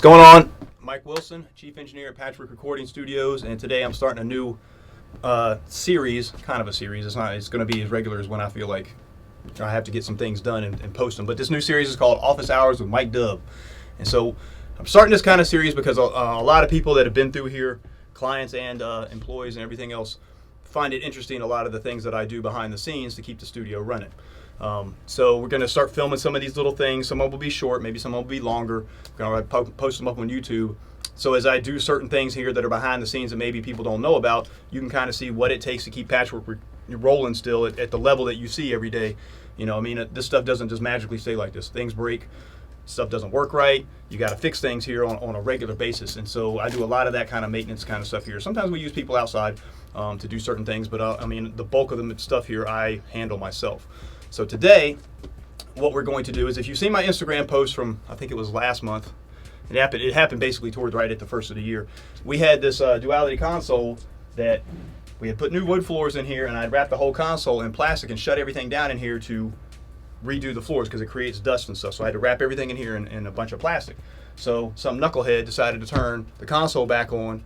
Going on? Mike Wilson, Chief Engineer at Patchwerk Recording Studios, and today I'm starting a new series, kind of a series. It's going to be as regular as when I feel like I have to get some things done and post them. But this new series is called Office Hours with Mike Dub. And so I'm starting this kind of series because a lot of people that have been through here, clients and employees and everything else, find it interesting, a lot of the things that I do behind the scenes to keep the studio running. So we're going to start filming some of these little things. Some of them will be short, maybe some will be longer. We're going to post them up on YouTube. So as I do certain things here that are behind the scenes that maybe people don't know about, you can kind of see what it takes to keep Patchwerk rolling still at the level that you see every day. You know, I mean, this stuff doesn't just magically stay like this. Things break, stuff doesn't work right. You got to fix things here on a regular basis. And so I do a lot of that kind of maintenance kind of stuff here. Sometimes we use people outside to do certain things, but I mean, the bulk of the stuff here I handle myself. So today, what we're going to do is, if you see my Instagram post from, I think it was last month, it happened basically toward right at the first of the year. We had this Duality console that we had put new wood floors in here, and I'd wrapped the whole console in plastic and shut everything down in here to redo the floors because it creates dust and stuff. So I had to wrap everything in here in a bunch of plastic. So some knucklehead decided to turn the console back on,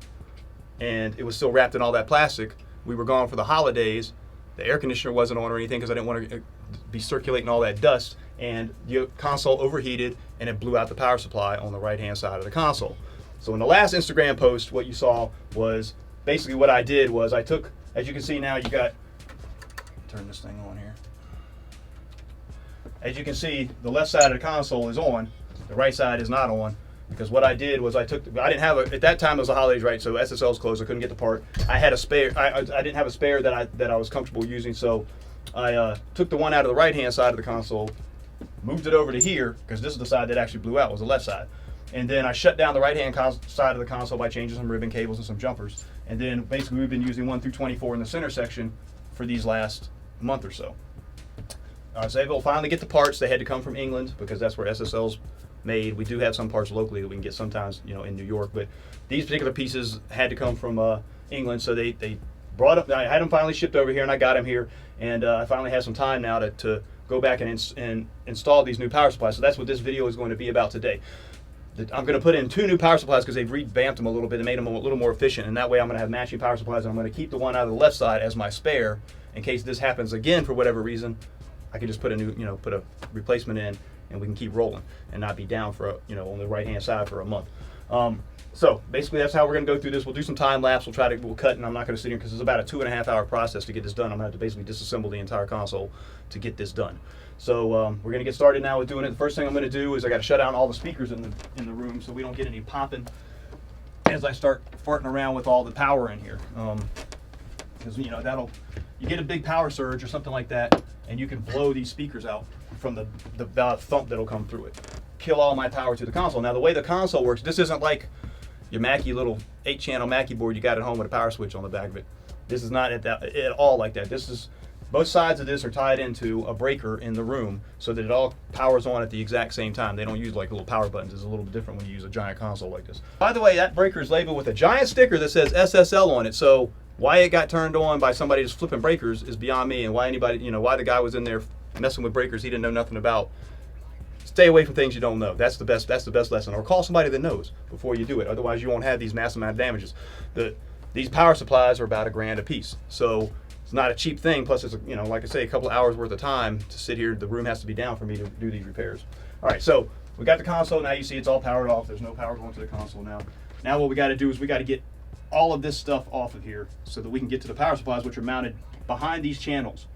and it was still wrapped in all that plastic. We were gone for the holidays. The air conditioner wasn't on or anything because I didn't want to be circulating all that dust, and the console overheated and it blew out the power supply on the right hand side of the console. So in the last Instagram post, what you saw was basically what I did was I took, as you can see now, you got, turn this thing on here. As you can see, the left side of the console is on, the right side is not on, because what I did was I didn't have at that time it was the holidays, right? So SSL's closed, I couldn't get the part. I had a spare, I didn't have a spare that I was comfortable using, so I took the one out of the right hand side of the console, moved it over to here, because this is the side that actually blew out, was the left side. And then I shut down the right hand side of the console by changing some ribbon cables and some jumpers. And then basically we've been using 1 through 24 in the center section for these last month or so. I was able to finally get the parts. They had to come from England because that's where SSL's made. We do have some parts locally that we can get sometimes, you know, in New York, but these particular pieces had to come from England, so they brought up. I had them finally shipped over here, and I got them here, and I finally have some time now to go back and install these new power supplies. So that's what this video is going to be about today. I'm going to put in 2 new power supplies because they've revamped them a little bit and made them a little more efficient, and that way I'm going to have matching power supplies, and I'm going to keep the one out of the left side as my spare in case this happens again for whatever reason. I can just put a new, put a replacement in, and we can keep rolling and not be down for on the right hand side for a month. So basically that's how we're going to go through this. We'll do some time lapse. We'll cut, and I'm not going to sit here because it's about a 2.5 hour process to get this done. I'm going to have to basically disassemble the entire console to get this done. So we're going to get started now with doing it. The first thing I'm going to do is I got to shut down all the speakers in the room so we don't get any popping as I start farting around with all the power in here. Because you get a big power surge or something like that, and you can blow these speakers out from the thump that'll come through it. Kill all my power to the console. Now the way the console works, this isn't like your Mackie little 8-channel Mackie board you got at home with a power switch on the back of it. This is not at all like that. This is, both sides of this are tied into a breaker in the room so that it all powers on at the exact same time. They don't use like little power buttons. It's a little bit different when you use a giant console like this. By the way, that breaker is labeled with a giant sticker that says SSL on it. So why it got turned on by somebody just flipping breakers is beyond me, and why anybody, why the guy was in there messing with breakers he didn't know nothing about. Stay away from things you don't know. That's the best lesson. Or call somebody that knows before you do it. Otherwise, you won't have these massive amount of damages. These power supplies are about $1,000 a piece, so it's not a cheap thing. Plus, it's like I say, a couple of hours worth of time to sit here. The room has to be down for me to do these repairs. All right, so we got the console now. You see it's all powered off. There's no power going to the console now. Now what we got to do is we got to get all of this stuff off of here so that we can get to the power supplies, which are mounted behind these channels,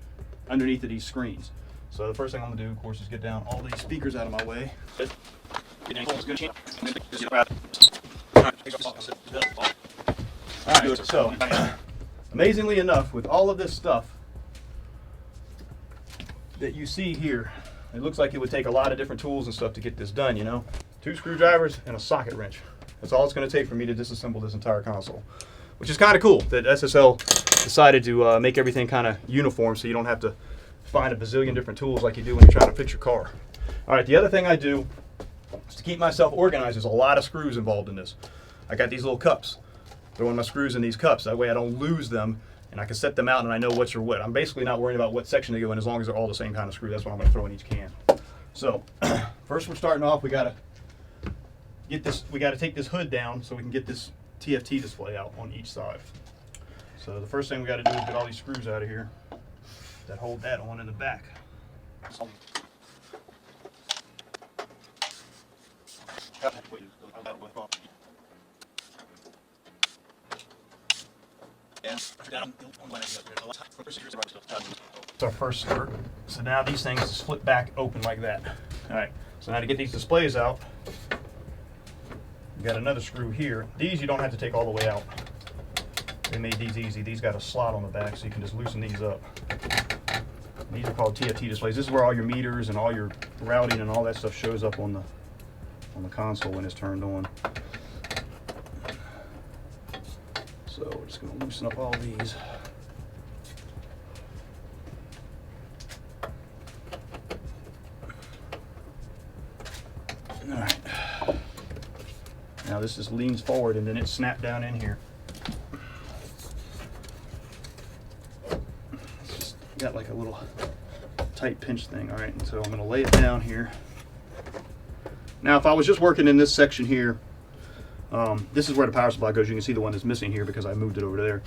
underneath of these screens. So the first thing I'm going to do, of course, is get down all these speakers out of my way. Alright, so amazingly enough, with all of this stuff that you see here, it looks like it would take a lot of different tools and stuff to get this done, 2 screwdrivers and a socket wrench. That's all it's going to take for me to disassemble this entire console, which is kind of cool that SSL decided to make everything kind of uniform so you don't have to find a bazillion different tools like you do when you're trying to fix your car. All right, the other thing I do is to keep myself organized. There's a lot of screws involved in this. I got these little cups. Throwing my screws in these cups. That way I don't lose them, and I can set them out and I know what's or what. I'm basically not worrying about what section they go in as long as they're all the same kind of screw. That's what I'm going to throw in each can. So first we're starting off, we got to get this. We got to take this hood down so we can get this TFT display out on each side. So the first thing we got to do is get all these screws out of here that hold that on in the back. It's our first skirt. So now these things just flip back open like that. All right. So now to get these displays out, you got another screw here. These you don't have to take all the way out. They made these easy. These got a slot on the back, so you can just loosen these up. And these are called TFT displays. This is where all your meters and all your routing and all that stuff shows up on the console when it's turned on. So we're just going to loosen up all these. All right. Now this just leans forward and then it snapped down in here. It's just got like a little tight pinch thing. All right, and so I'm going to lay it down here. Now if I was just working in this section here, this is where the power supply goes. You can see the one that's missing here because I moved it over there.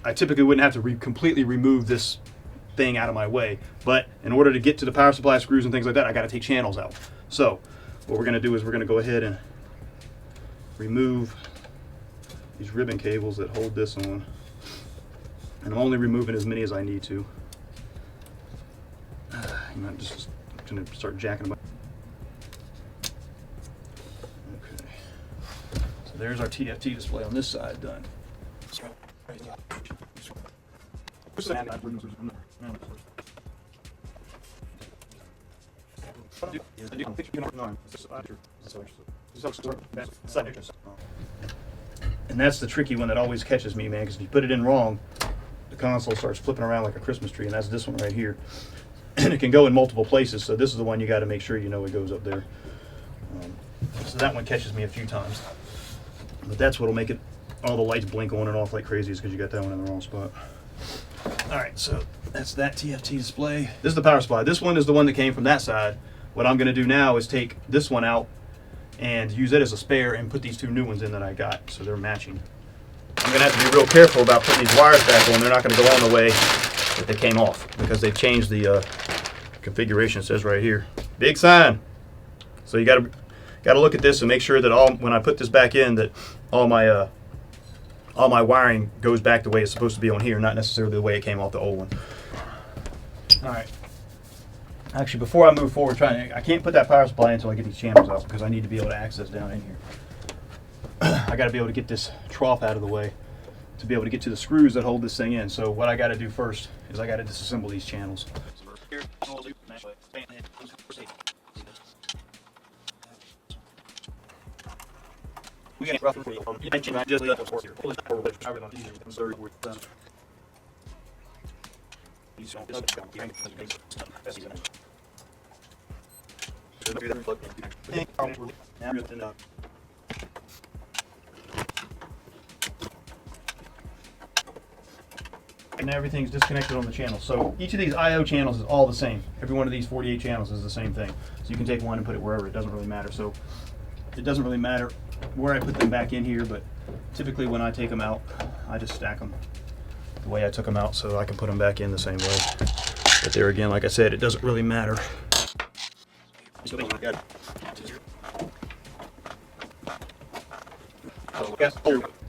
I typically wouldn't have to completely remove this thing out of my way, but in order to get to the power supply screws and things like that, I got to take channels out. So what we're going to do is we're going to go ahead and remove these ribbon cables that hold this on, and I'm only removing as many as I need to. I'm just going to start jacking them up. There's our TFT display on this side done. And that's the tricky one that always catches me, man, because if you put it in wrong, the console starts flipping around like a Christmas tree, and that's this one right here. And it can go in multiple places, so this is the one you got to make sure you know it goes up there. So that one catches me a few times. But that's what'll make it all the lights blink on and off like crazy, is because you got that one in the wrong spot. All right, so that's that TFT display. This is the power supply. This one is the one that came from that side. What I'm going to do now is take this one out and use it as a spare and put these two new ones in that I got, so they're matching. I'm going to have to be real careful about putting these wires back on. They're not going to go on the way that they came off because they've changed the configuration. It says right here, big sign. So you got to look at this and make sure that when I put this back in, that all my wiring goes back the way it's supposed to be on here, not necessarily the way it came off the old one. All right. Actually, before I move forward, I can't put that power supply in until I get these channels out because I need to be able to access down in here. I got to be able to get this trough out of the way to be able to get to the screws that hold this thing in. So what I got to do first is I got to disassemble these channels. And everything's disconnected on the channel. So each of these I/O channels is all the same. Every one of these 48 channels is the same thing. So you can take one and put it wherever. It doesn't really matter. So it doesn't really matter where I put them back in here, but typically when I take them out, I just stack them the way I took them out so I can put them back in the same way. But there again, like I said, it doesn't really matter.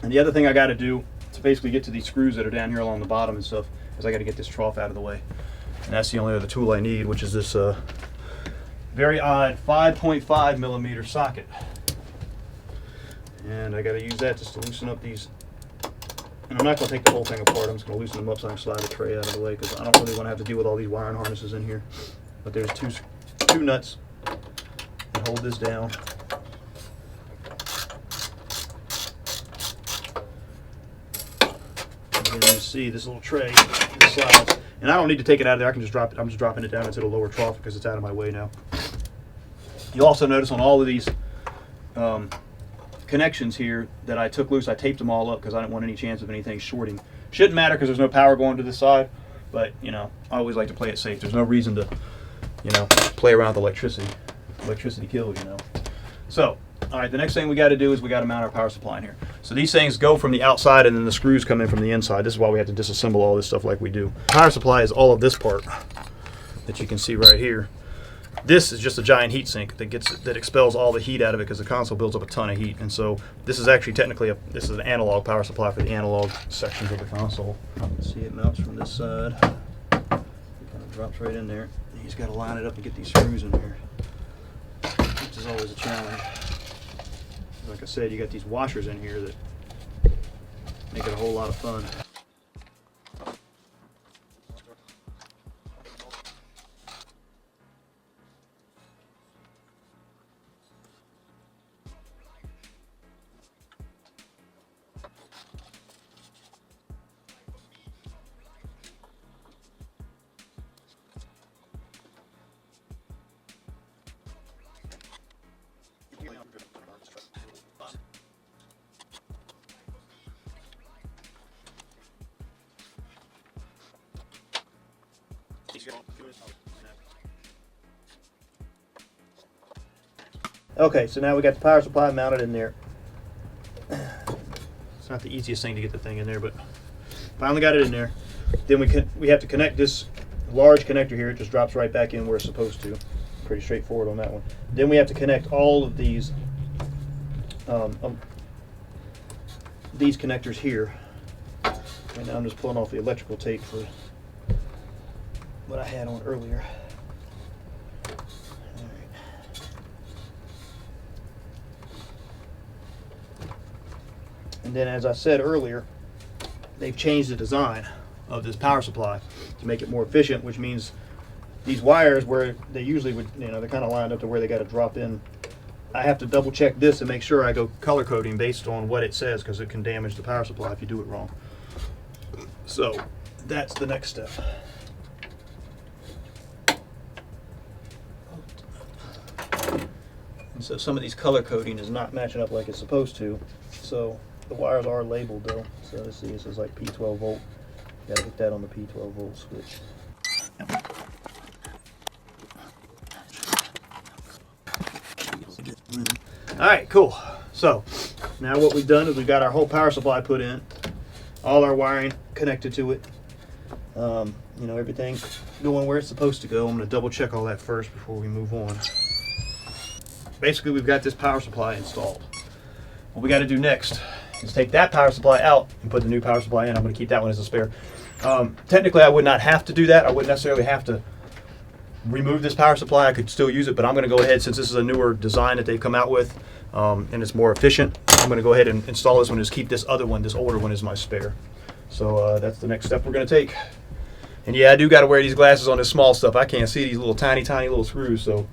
And the other thing I got to do to basically get to these screws that are down here along the bottom and stuff is I got to get this trough out of the way. And that's the only other tool I need, which is this very odd 5.5 millimeter socket. And I got to use that just to loosen up these. And I'm not going to take the whole thing apart. I'm just going to loosen them up so I can slide the tray out of the way because I don't really want to have to deal with all these wiring harnesses in here. But there's two nuts that hold this down. And you see this little tray that slides. And I don't need to take it out of there. I can just drop it. I'm just dropping it down into the lower trough because it's out of my way now. You'll also notice on all of these connections here that I took loose, I taped them all up because I didn't want any chance of anything shorting. Shouldn't matter because there's no power going to this side, but you know, I always like to play it safe. There's no reason to, you know, play around with electricity. Electricity kills, you know. So All right, the next thing we got to do is we got to mount our power supply in here. So these things go from the outside and then the screws come in from the inside. This is why we have to disassemble all this stuff like we do. Power supply is all of this part that you can see right here. This is just a giant heat sink that expels all the heat out of it because the console builds up a ton of heat. And so this is actually technically this is an analog power supply for the analog sections of the console. You can see it mounts from this side. It kind of drops right in there. You just got to line it up and get these screws in here, which is always a challenge. Like I said, you got these washers in here that make it a whole lot of fun. Okay, so now we got the power supply mounted in there. It's not the easiest thing to get the thing in there, but finally got it in there. Then we have to connect this large connector here. It just drops right back in where it's supposed to. Pretty straightforward on that one. Then we have to connect all of these connectors here. Right now I'm just pulling off the electrical tape for what I had on earlier. And then, as I said earlier, they've changed the design of this power supply to make it more efficient, which means these wires, where they usually would, they're kind of lined up to where they got to drop in. I have to double check this and make sure I go color coding based on what it says, because it can damage the power supply if you do it wrong. So that's the next step. And so some of these color coding is not matching up like it's supposed to. So the wires are labeled though. So let's see, this is like P12 volt. You gotta get that on the P12 volt switch. All right, cool. So now what we've done is we've got our whole power supply put in, all our wiring connected to it. Everything going where it's supposed to go. I'm going to double check all that first before we move on. Basically, we've got this power supply installed. What we got to do next is take that power supply out and put the new power supply in. I'm going to keep that one as a spare. Technically, I would not have to do that. I wouldn't necessarily have to remove this power supply. I could still use it, but I'm going to go ahead, since this is a newer design that they've come out with, and it's more efficient, I'm going to go ahead and install this one and just keep this other one, this older one, as my spare. So that's the next step we're going to take. And yeah, I do got to wear these glasses on this small stuff. I can't see these little tiny little screws, so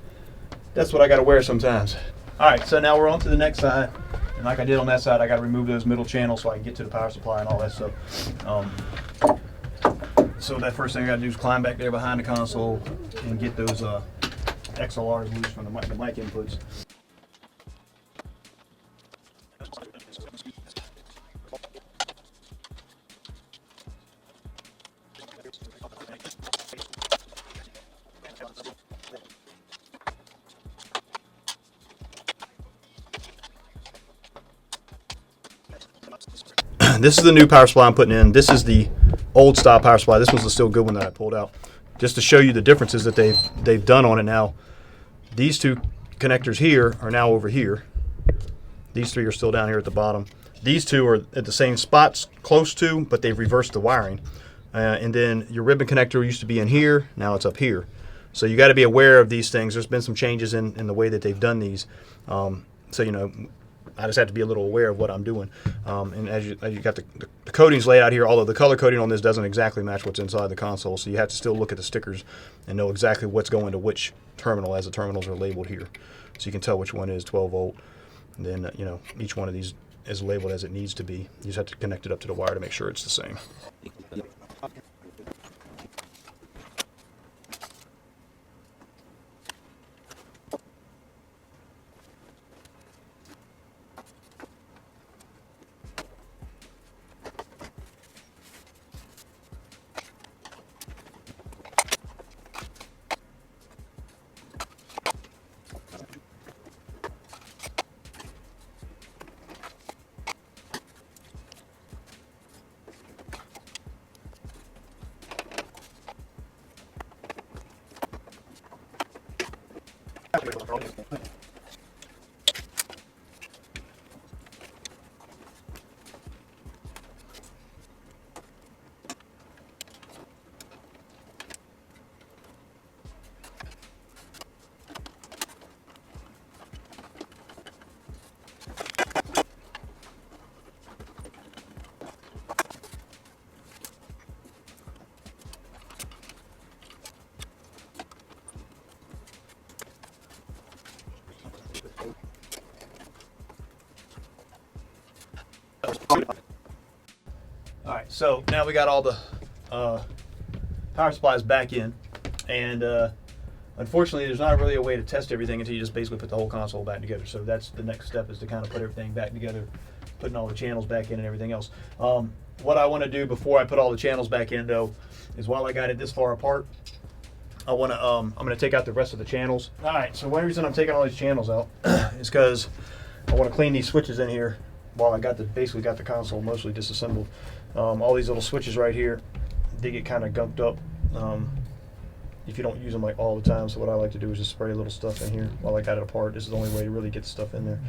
that's what I got to wear sometimes. All right, so now we're on to the next side. And like I did on that side, I got to remove those middle channels so I can get to the power supply and all that stuff. So that first thing I got to do is climb back there behind the console and get those XLRs loose from the mic inputs. This is the new power supply I'm putting in. This is the old style power supply. This was the still good one that I pulled out. Just to show you the differences that they've done on it now. These two connectors here are now over here. These three are still down here at the bottom. These two are at the same spots close to, but they've reversed the wiring. And then your ribbon connector used to be in here, now it's up here. So you got to be aware of these things. There's been some changes in the way that they've done these. So I just have to be a little aware of what I'm doing. And as you got the coatings laid out here, although the color coding on this doesn't exactly match what's inside the console, so you have to still look at the stickers and know exactly what's going to which terminal, as the terminals are labeled here. So you can tell which one is 12 volt. And then, each one of these is labeled as it needs to be. You just have to connect it up to the wire to make sure it's the same. All right, so now we got all the power supplies back in, and unfortunately there's not really a way to test everything until you just basically put the whole console back together. So that's the next step, is to kind of put everything back together, putting all the channels back in and everything else. What I want to do before I put all the channels back in, though, is while I got it this far apart, I want to I'm going to take out the rest of the channels. All right, so one reason I'm taking all these channels out is because I want to clean these switches in here while I got basically got the console mostly disassembled. All these little switches right here, they get kind of gunked up if you don't use them like all the time. So what I like to do is just spray a little stuff in here while I got it apart. This is the only way to really get the stuff in there.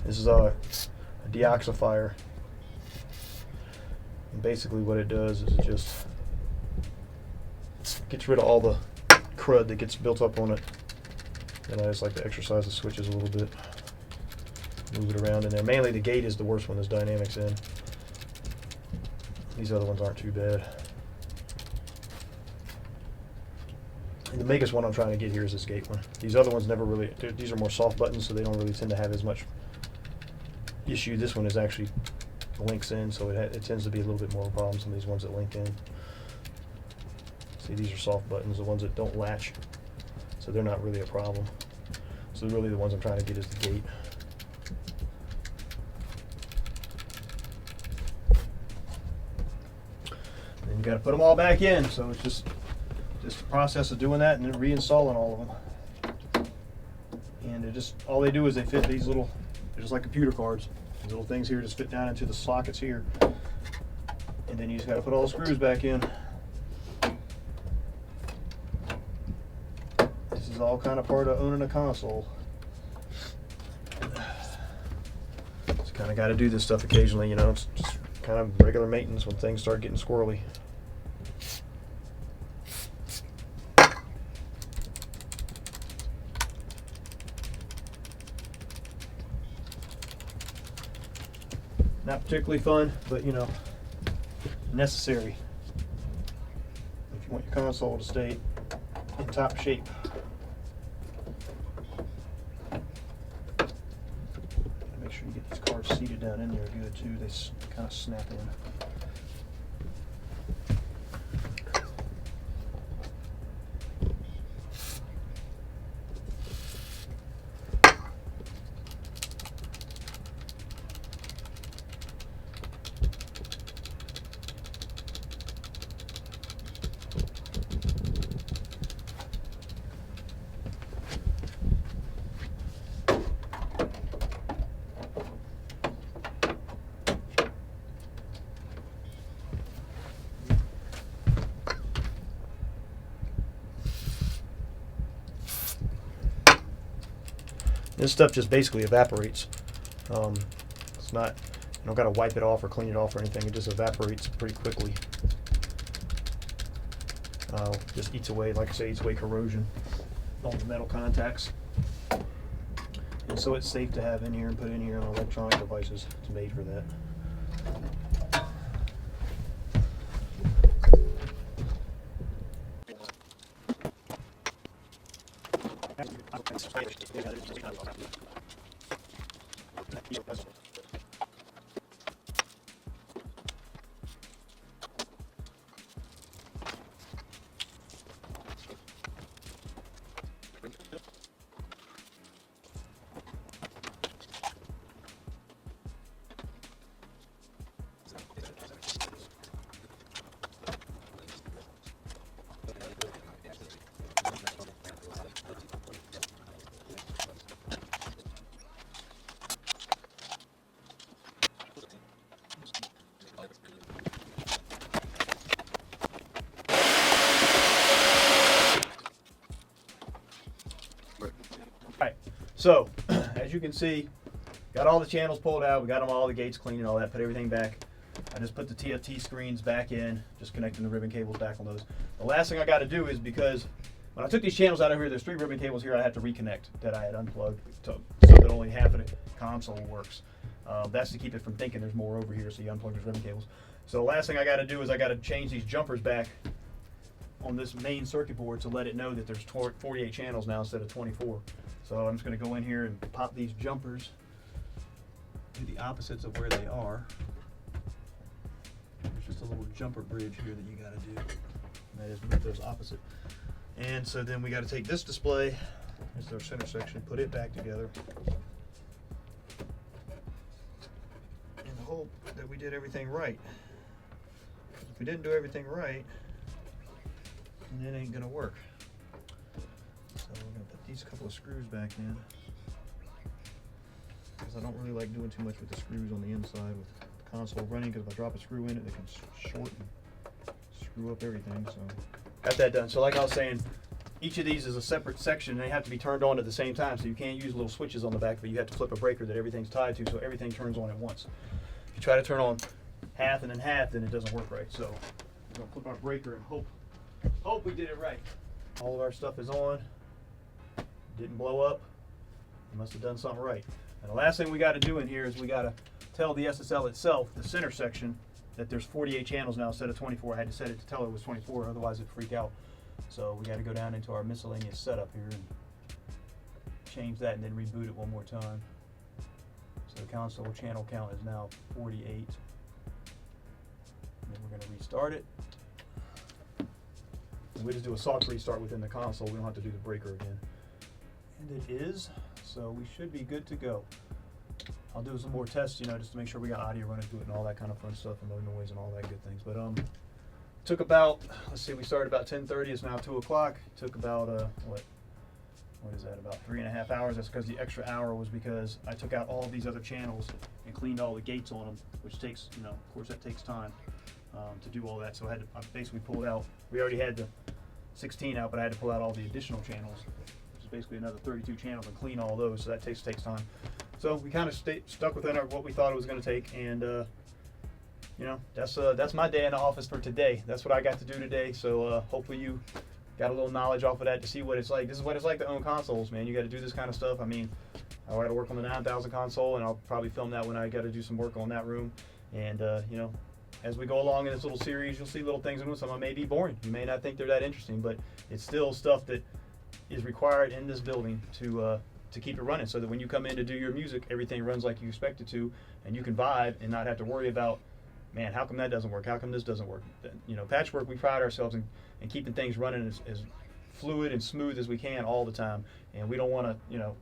This is a deoxifier. And basically what it does is it just gets rid of all the crud that gets built up on it. And I just like to exercise the switches a little bit, move it around in there. Mainly the gate is the worst one, there's dynamics in. These other ones aren't too bad. And the biggest one I'm trying to get here is this gate one. These other ones never really, these are more soft buttons, so they don't really tend to have as much issue. This one is actually links in, so it tends to be a little bit more of a problem, some of these ones that link in. See, these are soft buttons, the ones that don't latch, so they're not really a problem. So really the ones I'm trying to get is the gate. Then you got to put them all back in, so it's just the process of doing that and then reinstalling all of them. And they're just, all they do is they fit these little, they're just like computer cards. These little things here just fit down into the sockets here. And then you just got to put all the screws back in. This is all kind of part of owning a console. Just kind of got to do this stuff occasionally, you know. It's just kind of regular maintenance when things start getting squirrely. Not particularly fun, but you know, necessary if you want your console to stay in top shape. Make sure you get these cards seated down in there good too. They kind of snap in. This stuff just basically evaporates. It's not, you don't got to wipe it off or clean it off or anything. It just evaporates pretty quickly. Just eats away, like I say, eats away corrosion on the metal contacts. And so it's safe to have in here and put in here on electronic devices. It's made for that. So, as you can see, got all the channels pulled out, we got them all the gates cleaned and all that, put everything back. I just put the TFT screens back in, just connecting the ribbon cables back on those. The last thing I got to do is, because when I took these channels out of here, there's 3 ribbon cables here I had to reconnect that I had unplugged so that only half of the console works. That's to keep it from thinking there's more over here, so you unplug those ribbon cables. So the last thing I got to do is I got to change these jumpers back on this main circuit board to let it know that there's 48 channels now instead of 24. So I'm just going to go in here and pop these jumpers to the opposites of where they are. just a little jumper bridge here that you got to do. And that is move those opposite. And so then we got to take this display, this is our center section, put it back together, and hope that we did everything right. If we didn't do everything right, then it ain't gonna work. So we're gonna put these couple of screws back in, because I don't really like doing too much with the screws on the inside with the console running, because if I drop a screw in it, they can short and screw up everything. So got that done. So like I was saying, each of these is a separate section, and they have to be turned on at the same time, so you can't use little switches on the back, but you have to flip a breaker that everything's tied to, so everything turns on at once. If you try to turn on half and then half, then it doesn't work right. So we're gonna flip our breaker and hope we did it right. All of our stuff is on. Didn't blow up. You must have done something right. And the last thing we got to do in here is we got to tell the SSL itself, the center section, that there's 48 channels now instead of 24. I had to set it to tell it was 24, otherwise it'd freak out. So we got to go down into our miscellaneous setup here and change that, and then reboot it one more time. So the console channel count is now 48. And then we're going to restart it. And we just do a soft restart within the console. We don't have to do the breaker again. And it is, so we should be good to go. I'll do some more tests, just to make sure we got audio running through it and all that kind of fun stuff and no noise and all that good things. But took about, let's see, we started about 10:30. It's now 2 o'clock. Took about what is that? About 3.5 hours. That's because the extra hour was because I took out all of these other channels and cleaned all the gates on them, which takes, of course, that takes time to do all that. So I basically pulled out. We already had the 16 out, but I had to pull out all the additional channels, which is basically another 32 channels, and clean all those. So that takes time. So we kind of stuck within what we thought it was going to take, and that's my day in the office for today. That's what I got to do today. So hopefully you got a little knowledge off of that to see what it's like. This is what it's like to own consoles, man. You got to do this kind of stuff. I mean, I got to work on the 9000 console, and I'll probably film that when I got to do some work on that room. And as we go along in this little series, you'll see little things, and some of them may be boring. You may not think they're that interesting, but it's still stuff that is required in this building to keep it running, so that when you come in to do your music, everything runs like you expect it to, and you can vibe and not have to worry about, man, how come that doesn't work? How come this doesn't work? Patchwork, we pride ourselves in keeping things running as fluid and smooth as we can all the time, and we don't want to,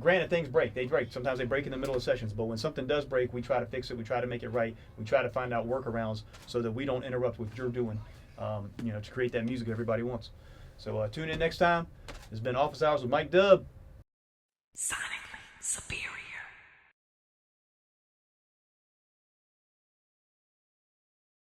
granted, things break. They break. Sometimes they break in the middle of sessions, but when something does break, we try to fix it. We try to make it right. We try to find out workarounds so that we don't interrupt what you're doing, to create that music everybody wants. So tune in next time. This has been Office Hours with Mike Dubb. Sonically superior.